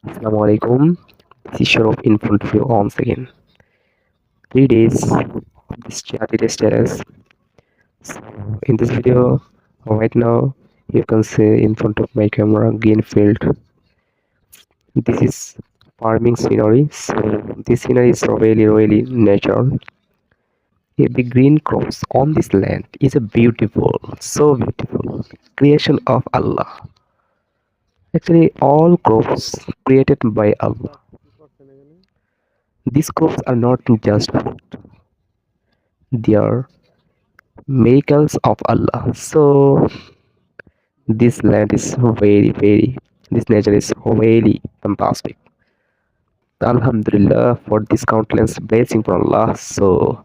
Assalamualaikum. This is Sharaf in front of you once again. 3 days of this charity status. So in this video, right now, you can see in front of my camera green field. This is farming scenery. So this scenery is really natural. The green crops on this land is a beautiful, so beautiful creation of Allah. Actually, all crops created by Allah. These crops are not just food; they are miracles of Allah. So this land is this nature is really fantastic. Alhamdulillah for this countless blessing from Allah. So